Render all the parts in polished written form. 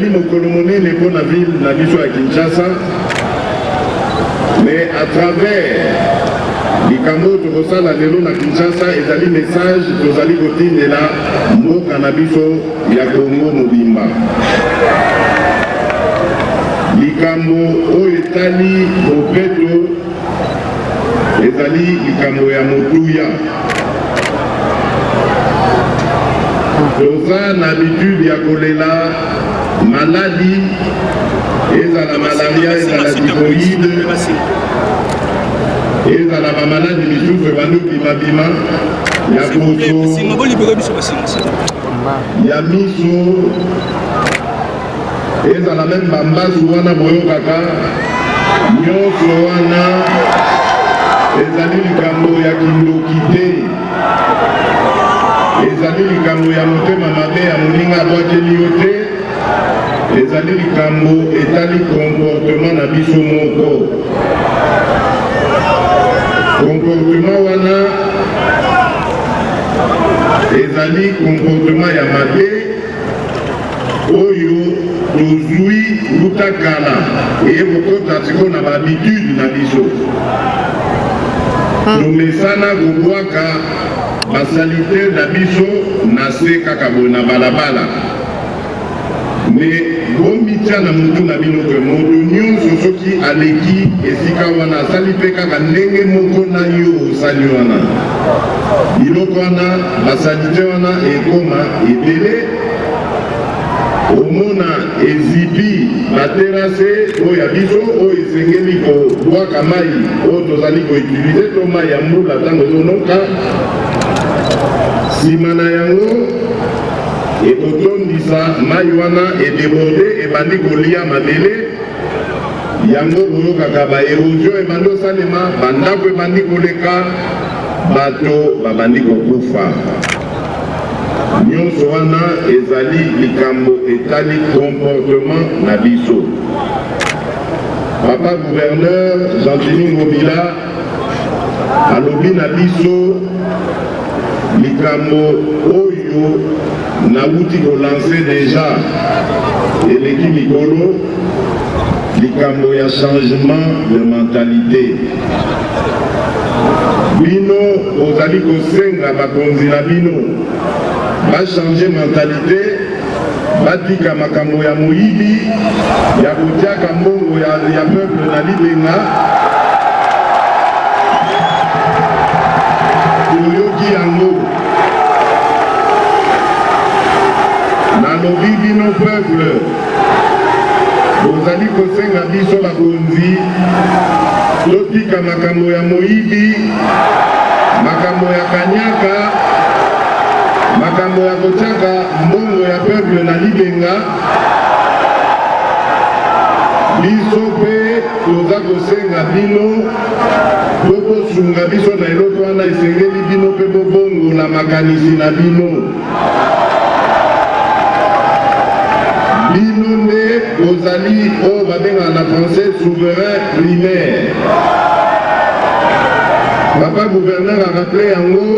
ezali mokolo monene pour la ville na biso à Kinshasa, mais à travers likambo tokosala lelo na Kinshasa ezali message tozali kotindela mboka na biso ya Congo mobimba. Likambo oyo etali bopeto ezali likambo ya motuya. Toza na habitude ya kolela maladi, ezala malaria, ezala typhoïde, ezala ba maladi misusu ebandi bimabima ya poso, ya miso, ezala meme bambasu wana boyokaka, nyonso wana ezali likambo ya kindoki te, ezali likambo ya motema mabe ya moninga abwakeli yo te, ezali likambo etali comportement na biso moko. Comportement wana ezali comportement ya mabe oyo tozwi lutakala eyebokota siko na bahabitude na biso. Tomesana kobwaka basalite na biso na se kaka boye na balabala. Me bomitya na mutu na bino ke moto nyonso soki aleki esika wana asali mpe kaka ndenge moko na yo osali wana. Biloko wana basalite wana ekoma ebele, omona ezipi baterase oyo ya biso oyo esengeli kobwaka mai oyo tozali koutilize to mai ya mbula ntango ezonoka. Nsima na yango ekotondisa mai wana edeborde ebandi kolia mabele, yango boyokaka baerosio ebandi osalema, bandako ebandi koleka, bato babandi kokufa. Nyonso wana ezali likambo etali comportement na biso. Papa gouverneur Jean-Denis Ngobila alobi na biso likambo oyo nauti kolanse deja eleki mikolo, likambo ya changement de mentalité. Bino ozali kosenga bakonzi na bino bachange mentalité, batika makambo ya moyibi ya kotiaka mbongo ya peuple na libenga. Toyoki yango nalobi bino peuple, bozali kosenga biso bakonzi totika makambo ya moyibi, makambo ya kanyaka, makambo ya kotiaka mbongo ya peuple na libenga. Biso pe toza kosenga bino bokosunga biso na eloko wana esengeli bino pe bobongola makanisi na bino. Bino nde bozali oyo babengaka na français souverain primaire. Papa gouverneur a rappelé yango,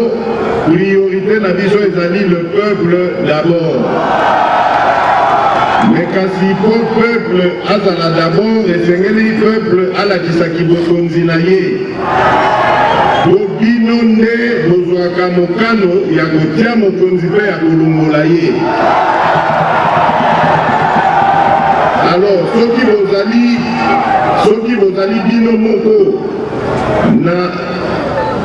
priorité na biso ezali le peuple d'abord. Mais kasi po peuple azala d'abord esengeli peuple alakisaki bokonzi na ye. Po bino nde bozwaka mokano ya kotia mokonzi mpe ya kolongola ye. Alors soki bozali bino moko na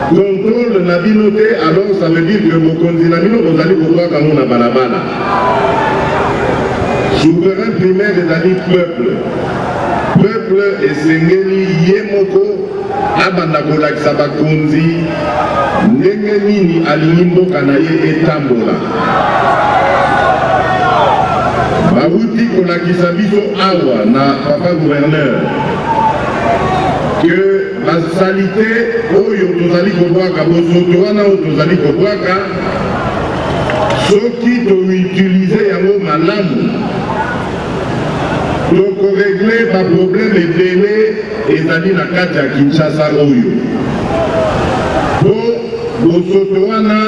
contrôle na bino te, alors ça veut dire que bokonzi na bino bozali kobwaka ngo na balabala. Souverain primaire ezali peuple. Peuple esengeli ye moko abanda kolakisa bakonzi ndenge nini alingi mboka na ye etambola. Bauti kolakisa biso awa na papa gouverneur que basalite oyo tozali kobwaka, bosoto wana oyo tozali kobwaka, soki toutilize yango malamu tokoregle baproblème ebele ezali na kati ya Kinshasa oyo. Po bosoto wana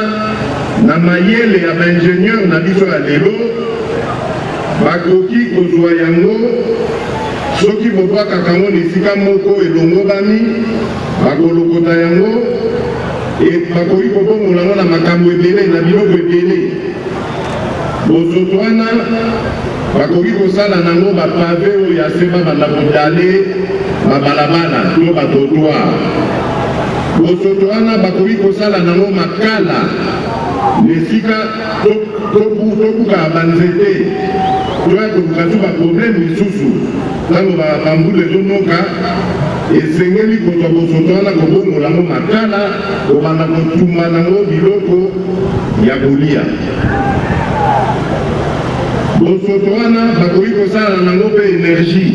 na mayele ya baingénieur na biso ya lelo bakoki kozwa yango soki bobwakaka yango na esika moko elongobami bakolokota yango bakoki kobongola yango na makambo ebele na biloko ebele. Bosoto wana bakoki kosala nango bapave oyo ya se babanda kodale babalabala to batrottoir. Bosoto wana bakoki kosala nango makala nesika tobuka banzete toya koluka tu baproblème lisusu ntango bambula ezonoka esengeli kozwa bosoto wana kobongola yango makala kobanda kotumba nango biloko ya kolia. Bosoto wana bakoki kosala nango mpe énergie.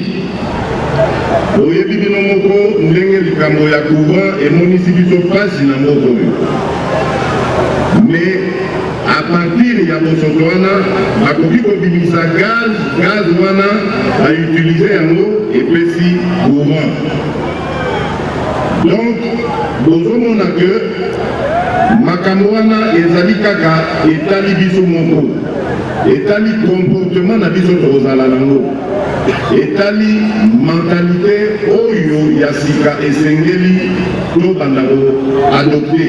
Oyebi bino moko ndenge likambo ya courant emonisi biso pasi na moko oyo. Mais à partir ya bosoto wana bakoki kobimisa gaz wana bautilize yango epesi courant. Donc bozomona ke makambo wana ezali kaka etali biso moko, etali comportement na biso tokozala nango, etali mentalité oyo ya sika esengeli tobanda koadopte.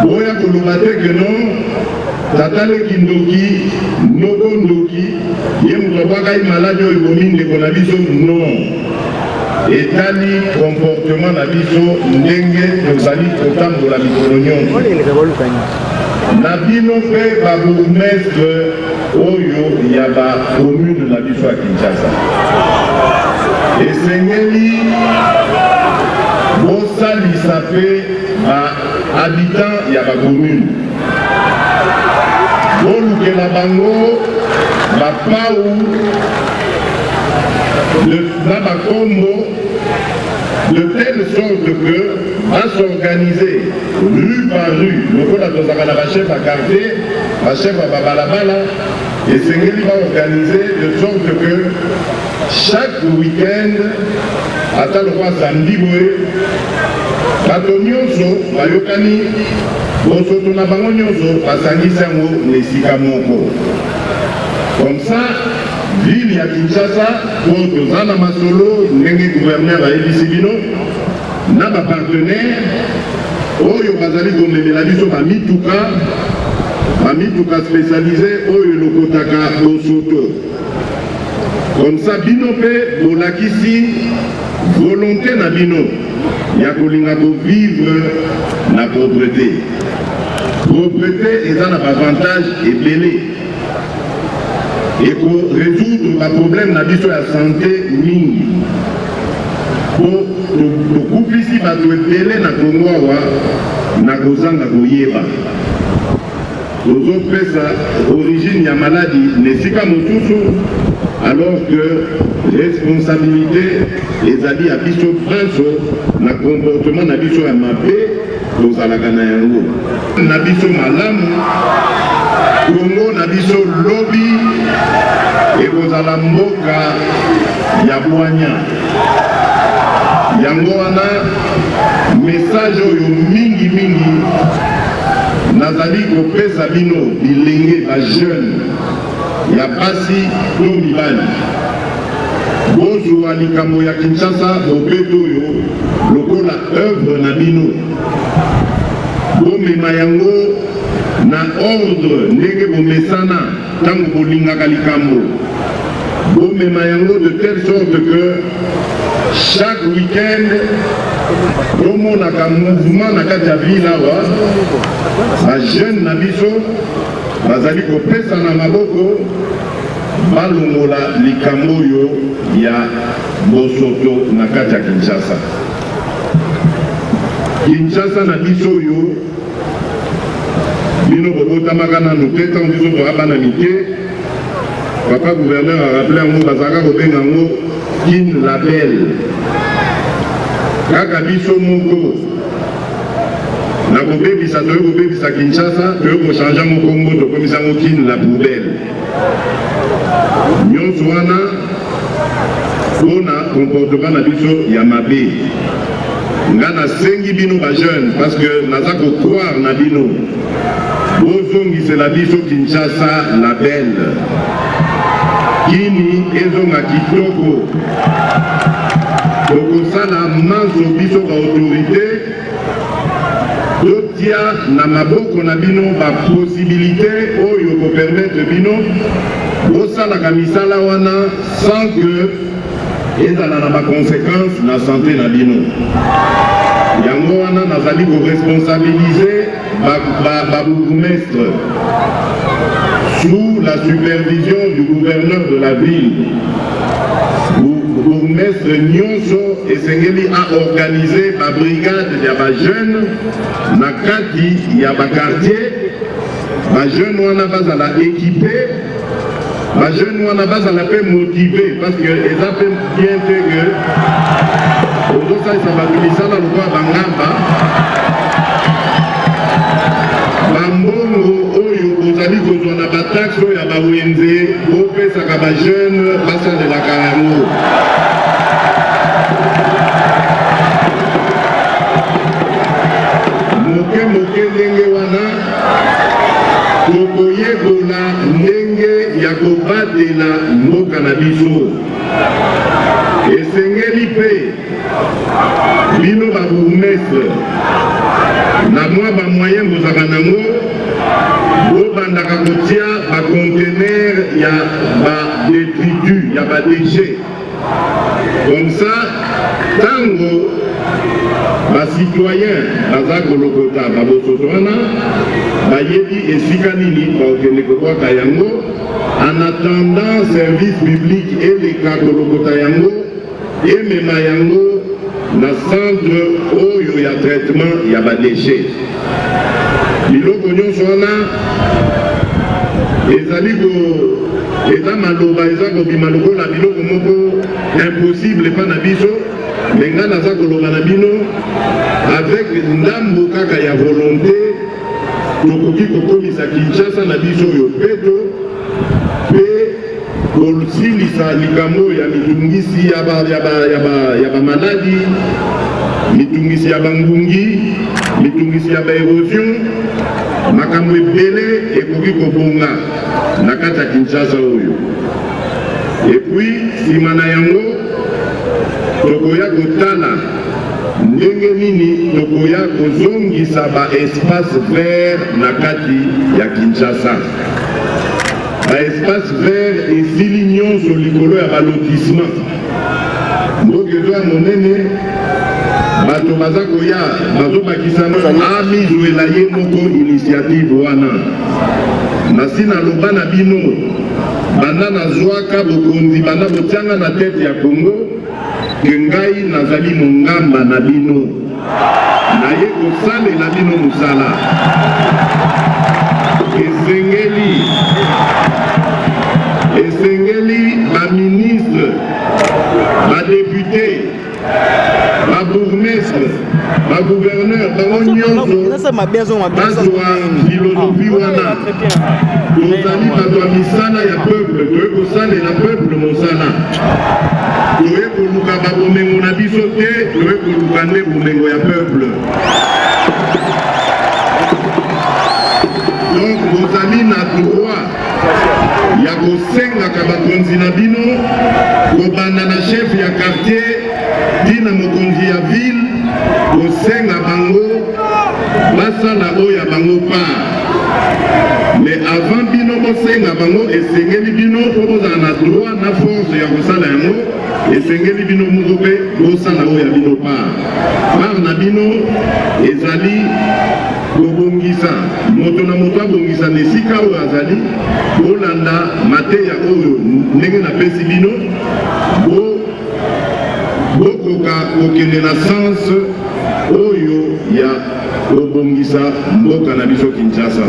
Boya koloba te ke non tataleki ndoki noko ndoki ye moto abwakai maladi oyo bomi ndeko na biso non. Etali comportement na biso ndenge tozali kotambola mikolo nyonso. Na bino mpe babourgmestre oyo ya bacommune na biso ya Kinshasa esengeli bosalisa mpe bahabitant ya bacommune bolukela bango bapau na bakombo de telle sorte que va s'organiser rue par rue. Le la tozaka na bachef à quartier, bachef à babalabala, et Sengeli va organiser de sorte que chaque week-end, à tel point samedi, bato nyonso bayokani bosoto na bango nyonso basangisi yango na esika moko. Comme ça, ville ya Kinshasa po toza na masolo ndenge gouverneur ayebisi bino na bapartenaire oyo bazali komemela biso bamituka spécialisé oyo elokotaka bosoto. Comme ça bino mpe bolakisi volonté na bino ya kolinga kovivre na propreté. Propreté eza na bavantage ebele et pour résoudre le problème na biso ya santé mingi. Pour tokufisi bato ebele na Kongo awa na kozanga koyeba. Tozopesa origine ya maladie nesika mosusu alors que responsabilité ezali ya biso nyonso na comportement na biso ya mabe tozalaka na yango. Na biso malamu Kongo na biso lobi ekozala mboka ya bwanya. Yango wana message oyo mingi nazali kopesa bino bilenge ba jeune ya basi to mibali bozwa likambo ya Kinshasa bopeto oyo lokola œuvre na bino bomema yango na ordre ndenge bomesana ntango bolingaka likambo bomema yango de telle sorte que chaque week-end tomonaka mouvement na kati ya ville awa bajeune na biso bazali kopesa na maboko balongola likambo oyo ya bosoto na kati ya Kinshasa. Kinshasa na biso oyo bino bobotamaka nanu te ntango biso toyaba mike. Papa gouverneur a rappelé yango bazalaka kobenga yango kin label. Kaka biso moko na kobebisa toyo kobebisa Kinshasa toyo kochange yango kombo tokomisa yango kin la poubelle. Nyonso wana mpona comportement na biso ya mabe. Nga nasengi bino ba jeune parce que naza ko croire na bino. bozongisela biso Kinshasa la belle kini ezonga kitoko tokosala manso biso ba autorité totia na maboko na bino ba possibilité oyo ko permettre bino bosalaka misala wana sans que ezala na ba conséquences na santé na bino. Yango wana nazali ko responsabiliser ba bourgmestre sous la supervision du gouverneur de la ville. Bourgmestre nyonso esengeli a organiser ba brigade ya ba jeune na kati ya ba quartier. Ba jeune wana bazala équipé, ba jeune wana bazala pe motivé parce que eza pe bien fait que ozosa isababilisana lokwa bangamba bambongo oyo bozali kozwa na bataxe oyo ya bawenze bopesaka bajeune basalelaka yango. moke ndenge wana tokoyebola ndenge ya kobatela mboka na biso. Esengeli pe bino ba bourgmestre na mwa ba moyen bozaka nango bobandaka kotia ba conteneur ya ba détritus ya ba déchets comme ça tango ba citoyen baza kolokota babosoto wana bayebi esika nini baokende kobwaka yango en attendant service public eleka kolokota yango emema yango na centre oyo ya traitement ya badéchet. Biloko nyonso wana ezali eza maloba eza kobima lokola biloko moko impossible epa na biso, me nga naza koloba na bino avec ndambo kaka ya volonté tokoki kokomisa Kinshasa na biso oyo peto pe kosilisa likambo ya mitungisi ya bamaladi, mitungisi ya bangungi, mitungisi ya baérosion, makambo ebele ekoki kobonga na kati ya Kinshasa oyo. Et puis nsima na yango tokoya kotala ndenge nini tokoya kozongisa ba espace vert na kati ya Kinshasa. Ba espace vert esili nyonso likolo ya balotissement mboka ezo ya monene bato baza koya bazobakisa amizwela ye moko initiative wana nasi naloba na bino banda nazwaka bokonzi banda botianga na tete ya Congo ke ngai nazali mongamba na bino naye kosalela bino mosala esengeli baministre badepute babourgmestre bagouverneur bango nyonso bazwa filosofi wana tozali bato ya misala ya peuple toye kosalela peuple mosala toye koluka babomengo na biso te toye koluka nde bomengo ya peuple. Donc bozali na droit ya kosengaka bakonzi na bino kobanda na chef ya quartier tina mokonzi ya ville kosenga bango basala oyo ya bango part. Mais avant bino bosenga bango esengeli bino po bozala na droit na force ya kosala yango, esengeli bino moko mpe bosala oyo ya bino part na bino ezali kobongisa moto na moto abongisa na esika oyo azali bolanda mateya oyo ndenge napesi bino bokoka kokende na sens oyo ya kobongisa mboka na biso Kinshasa.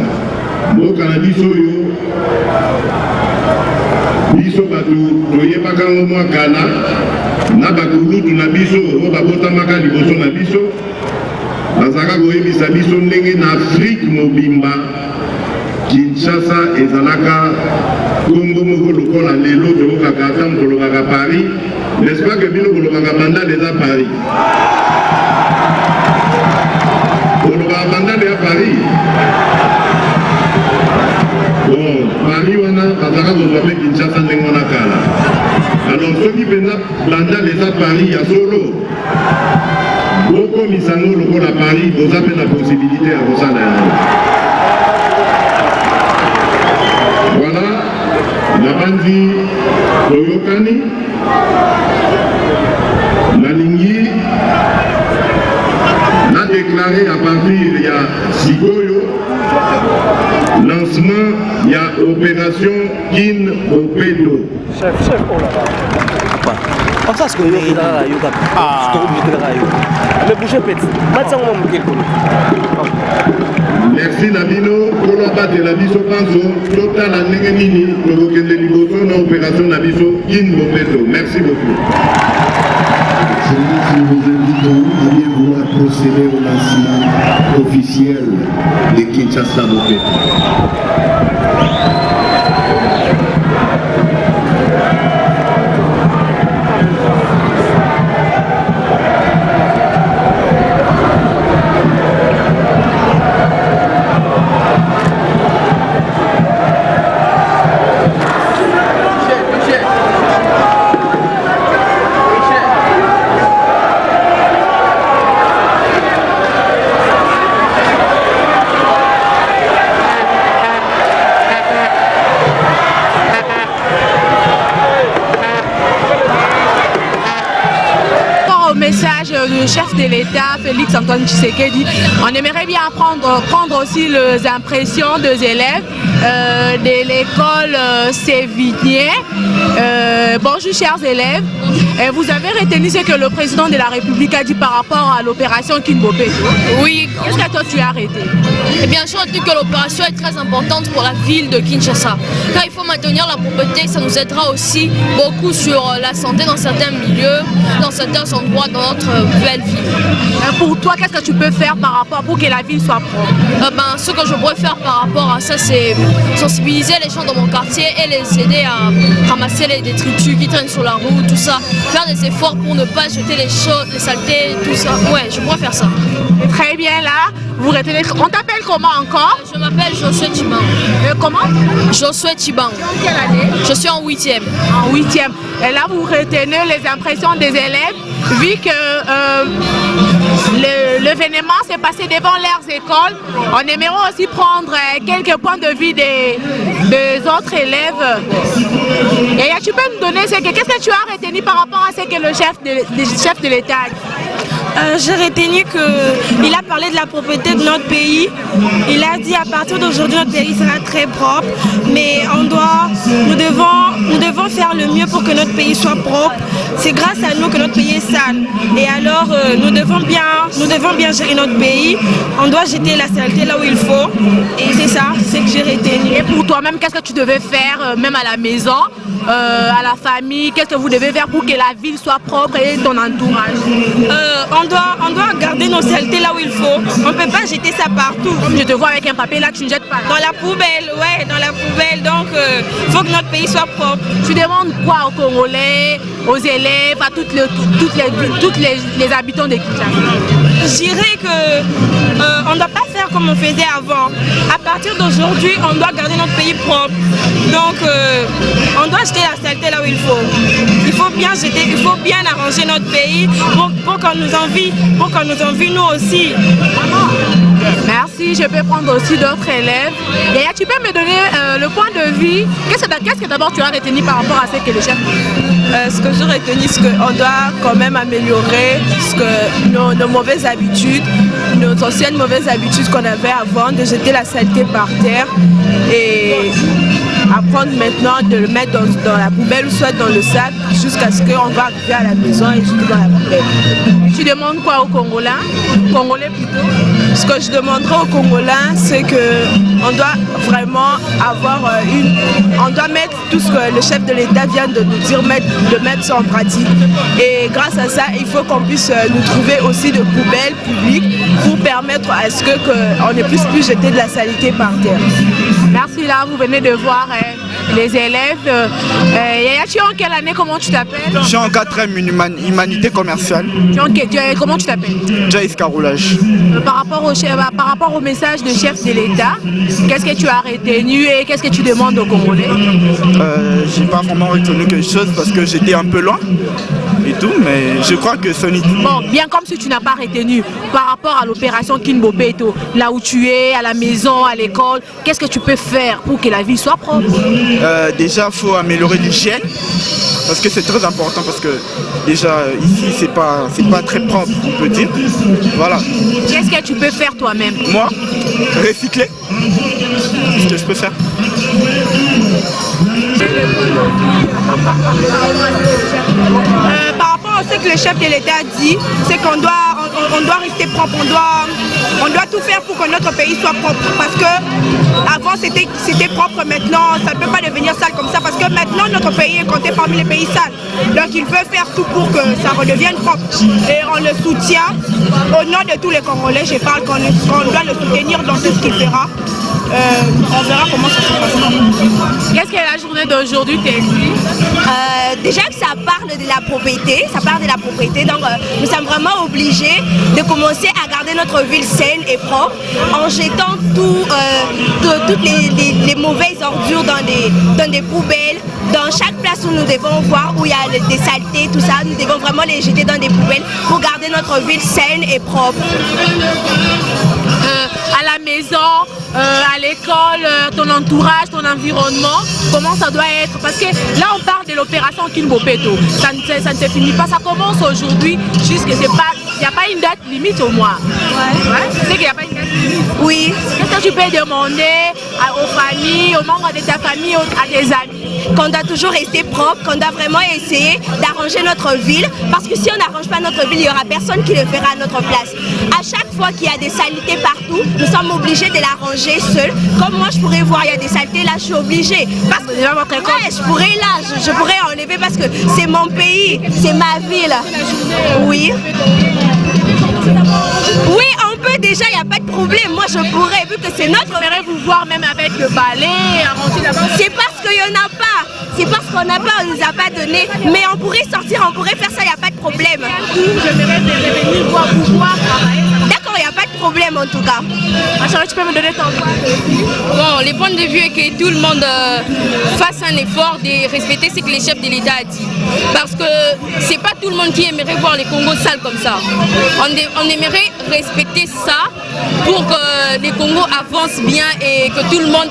Mboka na biso oyo biso bato toyebaka ngo mwa kala na bakulutu na biso oyo babotamaka liboso na biso bazaka koyebisa biso ndenge na Afrique mobimba Kinshasa ezalaka Congo moko lokola lelo tokokaka ata kolobaka Paris, n'est-ce pas que bino kolobaka bandale eza Paris, kolobaka bandale ya Paris bon Paris wana bazaka kozwa mpe Kinshasa ndenge wana kala alors soki mpenza bandal eza Paris ya solo bokomisa yango lokola Paris boza mpe na possibilité ya kosala yango voilà nabandi toyokani nalingi na déclaré à partir ya sikoyo lancement ya opération Kin Bopeto. Chef, oh là là. Comme ça, ce que vous avez là, le boucher petit. Maintenant, on va merci Nabino pour la batte de la biso panzo total à Nengenini pour vous qu'elle liboso na opération Nabiso Kin Bopeto. Merci beaucoup. Nous vous invitons à bien vouloir procéder au lancement officiel de Kinshasa Bopeto. Le chef de l'État, Félix Antoine Tshisekedi, on aimerait bien prendre aussi les impressions des élèves de l'école Sévigné. Bonjour chers élèves, vous avez retenu ce que le président de la République a dit par rapport à l'opération Kin Bopeto. Oui. Qu'est-ce que toi tu as arrêté? Eh bien, j'ai retenu que l'opération est très importante pour la ville de Kinshasa. Car il faut maintenir la propreté, ça nous aidera aussi beaucoup sur la santé dans certains milieux, dans certains endroits dans notre belle ville. Pour toi, qu'est-ce que tu peux faire par rapport pour que la ville soit propre? Ce que je pourrais faire par rapport à ça, c'est sensibiliser les gens dans mon quartier et les aider à ramasser les détritus qui traînent sur la route, tout ça. Faire des efforts pour ne pas jeter les choses, les saletés, tout ça. Ouais, je pourrais faire ça. Très bien là. Vous retenez. On t'appelle comment encore? Je m'appelle Josué Chiban. Comment? Josué Chiban. Quelle année? Je suis en 8e. En 8e. Et là, vous retenez les impressions des élèves, vu que l'événement s'est passé devant leurs écoles. On aimerait aussi prendre quelques points de vue des autres élèves. Et tu peux nous donner qu'est-ce que tu as retenu par rapport à ce que le chef de l'État a dit? J'ai retenu qu'il a parlé de la propreté de notre pays. Il a dit à partir d'aujourd'hui notre pays sera très propre, mais nous devons faire le mieux pour que notre pays soit propre. C'est grâce à nous que notre pays est sale. Et alors nous devons bien gérer notre pays. On doit jeter la saleté là où il faut. Et c'est ça, c'est que j'ai retenu. Et pour toi-même, qu'est-ce que tu devais faire, même à la maison, à la famille? Qu'est-ce que vous devez faire pour que la ville soit propre et ton entourage? On doit garder nos saletés là où il faut. On ne peut pas jeter ça partout. Comme je te vois avec un papier là, tu ne jettes pas. Dans la poubelle, ouais, dans la poubelle. Donc, il faut que notre pays soit propre. Tu demandes quoi aux Congolais, aux élèves, à toutes les habitants de Kinshasa? Je dirais qu'on ne doit pas faire comme on faisait avant. À partir d'aujourd'hui, on doit garder notre pays propre. Donc, on doit jeter la saleté là où il faut. Il faut bien jeter, il faut bien arranger notre pays pour qu'on nous envie nous aussi. Merci, je peux prendre aussi d'autres élèves. Et tu peux me donner le point de vue. Qu'est-ce que d'abord tu as retenu par rapport à ce que le chef dit? Ce que j'ai retenu, c'est qu'on doit quand même améliorer nos mauvaises habitudes, nos anciennes mauvaises habitudes qu'on avait avant, de jeter la saleté par terre et apprendre maintenant de le mettre dans la poubelle ou soit dans le sac jusqu'à ce qu'on va arriver à la maison et jeter dans la poubelle. Tu demandes quoi aux Congolais? Congolais plutôt? Ce que je demanderais aux Congolais, c'est qu'on doit vraiment avoir on doit mettre tout ce que le chef de l'État vient de nous dire, de mettre ça en pratique. Et grâce à ça, il faut qu'on puisse nous trouver aussi de poubelles publiques pour permettre à ce qu'on ne puisse plus jeter de la saleté par terre. Merci. aussi, là, vous venez de voir les élèves. Yaya, tu es en quelle année? Comment tu t'appelles? Je suis en 4e humanité commerciale. Comment tu t'appelles? Jaïs Caroulage. Par rapport au message du chef de l'État, qu'est-ce que tu as retenu et qu'est-ce que tu demandes aux Congolais? J'ai pas vraiment retenu quelque chose parce que j'étais un peu loin et tout, mais je crois que ce n'est... Bon, bien comme si tu n'as pas retenu par rapport à l'opération Kinbobeto, là où tu es, à la maison, à l'école, qu'est-ce que tu peux faire pour que la ville soit propre? Déjà, il faut améliorer l'hygiène parce que c'est très important parce que déjà ici c'est pas très propre, on peut dire. Voilà. Qu'est-ce que tu peux faire toi-même? Moi, recycler. C'est ce que je peux faire. Par rapport à ce que le chef de l'État dit, c'est qu'on doit rester propre, on doit tout faire pour que notre pays soit propre. Parce que avant c'était propre, maintenant ça ne peut pas devenir sale comme ça. Parce que maintenant notre pays est compté parmi les pays sales. Donc il veut faire tout pour que ça redevienne propre. Et on le soutient au nom de tous les Congolais. Je parle qu'on doit le soutenir dans tout ce qu'il fera. On verra comment ça se passera. Qu'est-ce que la journée d'aujourd'hui t'a dit? Déjà que ça parle de la propriété, donc nous sommes vraiment obligés de commencer à garder notre ville saine et propre en jetant toutes les mauvaises ordures dans des poubelles. Dans chaque place où nous devons voir où il y a des saletés, tout ça, nous devons vraiment les jeter dans des poubelles pour garder notre ville saine et propre. À la maison, à l'école, ton entourage, ton environnement, comment ça doit être? Parce que là on parle de l'opération Kinbobeto, ça ne se finit pas, ça commence aujourd'hui, juste que il n'y a pas une date limite au mois. Ouais. Tu sais qu'il n'y a pas une date limite? Oui. Qu'est-ce que tu peux demander aux familles, aux membres de ta famille, à tes amis? Qu'on doit toujours rester propre, qu'on doit vraiment essayer d'arranger notre ville, parce que si on n'arrange pas notre ville, il n'y aura personne qui le fera à notre place. À chaque fois qu'il y a des saletés partout, nous sommes obligés de l'arranger seul. Comme moi je pourrais voir, il y a des saletés là, je suis obligée. Parce que je pourrais là, je pourrais enlever parce que c'est mon pays, c'est ma ville. Oui. Oui, on peut déjà, il n'y a pas de problème. Moi je pourrais, vu que c'est notre... J'aimerais vous voir même avec le balai, arranger d'abord. C'est parce qu'il n'y en a pas. C'est parce qu'on n'a pas, on nous a pas donné. Mais on pourrait sortir, on pourrait faire ça, il n'y a pas de problème. J'aimerais venir voir, travailler. D'accord, il n'y a pas de problème en tout cas. Tu peux me donner ton point de vue? Bon, le point de vue est que tout le monde fasse un effort de respecter ce que le chef de l'État a dit. Parce que c'est pas tout le monde qui aimerait voir les Congos sales comme ça. On aimerait respecter ça pour que les Congos avancent bien et que tout le monde...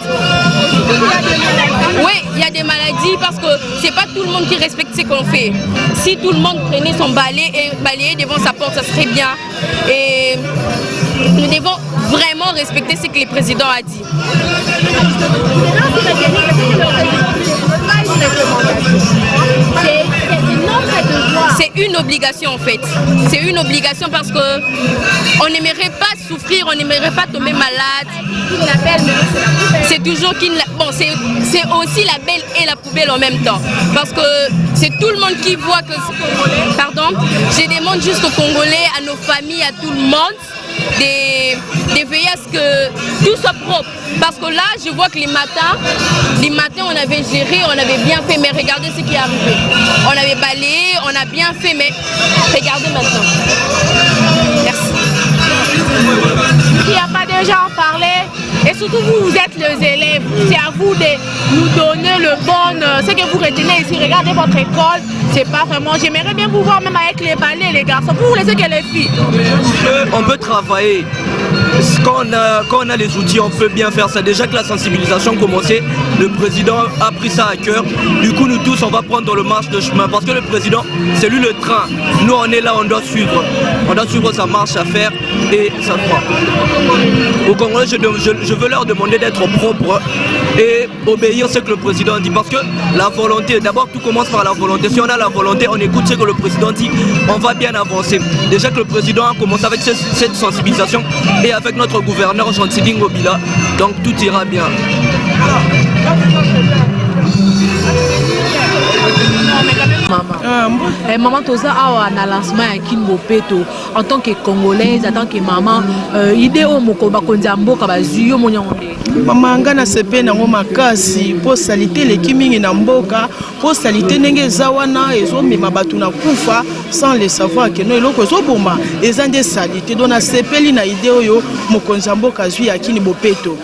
Oui, il y a des maladies parce que c'est pas tout le monde qui respecte ce qu'on fait. Si tout le monde prenait son balai et balayait devant sa porte, ça serait bien. Et nous devons vraiment respecter ce que le président a dit. C'est une obligation en fait. C'est une obligation parce que on n'aimerait pas souffrir, on n'aimerait pas tomber malade. C'est toujours bon, c'est aussi la belle et la poubelle en même temps. Parce que c'est tout le monde qui voit que... Pardon, je demande juste aux Congolais, à nos familles, à tout le monde de veiller à ce que tout soit propre. Parce que là, je vois que les matins, on avait géré, on avait bien fait, mais regardez ce qui est arrivé. On avait balayé, on a bien fait, mais regardez maintenant. Merci. Il n'y a pas déjà en parler. Et surtout vous êtes les élèves, c'est à vous de nous donner le bon, ce que vous retenez ici. Regardez votre école, c'est pas vraiment, j'aimerais bien vous voir même avec les balais les garçons, vous laissez que les filles. On peut travailler, quand on a les outils on peut bien faire ça. Déjà que la sensibilisation commençait, le président a pris ça à cœur. Du coup nous tous on va prendre le marche de chemin parce que le président c'est lui le train. Nous on est là, on doit suivre sa marche à faire et ça fera. Au Congolais je veux leur demander d'être propres et obéir ce que le président dit parce que la volonté, d'abord tout commence par la volonté. Si on a la volonté, on écoute ce que le président dit, on va bien avancer. Déjà que le président a commencé avec cette sensibilisation et avec notre gouverneur Jean-Tibing Obila, donc tout ira bien. Non mais quand même Maman Toza a un lancement à Kinbopeto en tant que Congolaise, en tant que maman, idée au Mokoba Konzambo Kabazuyo Monyonde. Maman ngana sepe na ngoma kasi pour saliter les kimingi na mboka pour saliter nenge zawana ezo mema batu na kufa sans le savoir que no eloko zo boma ezande saliter dona sepeli na idée oyo Mokonzambo Kazui ya Kinbopeto.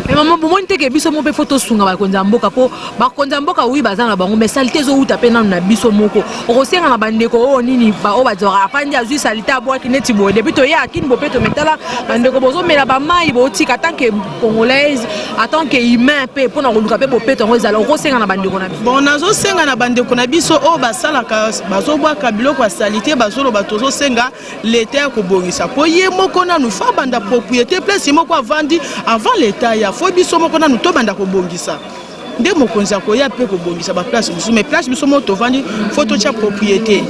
Et maman, pour moi, je suis biso mo pe photo sunga ba konzamboka po ba konzamboka oui bazanga bango mais salité zo uta pe na biso moko okosenga na bandeko o nini ba o bazora afandi azui salité abo ki neti bo depuis to ya Kinbopeto metala bandeko bozo mela ba mai bo tika tant que congolaise en tant que humain pe pour na koluka pe bopeto ngo ezala okosenga na bandeko na biso bon nazo senga na bandeko na biso o basala ka bazo bwa kabilo kwa salité bazolo batozo senga l'état ko bongisa po ye moko na nu fa banda propriété place moko avandi avant l'état ya faut biso moko na nuto banda ko bongisa nde mokonzi akoya pe ko bongisa ba place biso mais place biso moto vandi photo cha propriété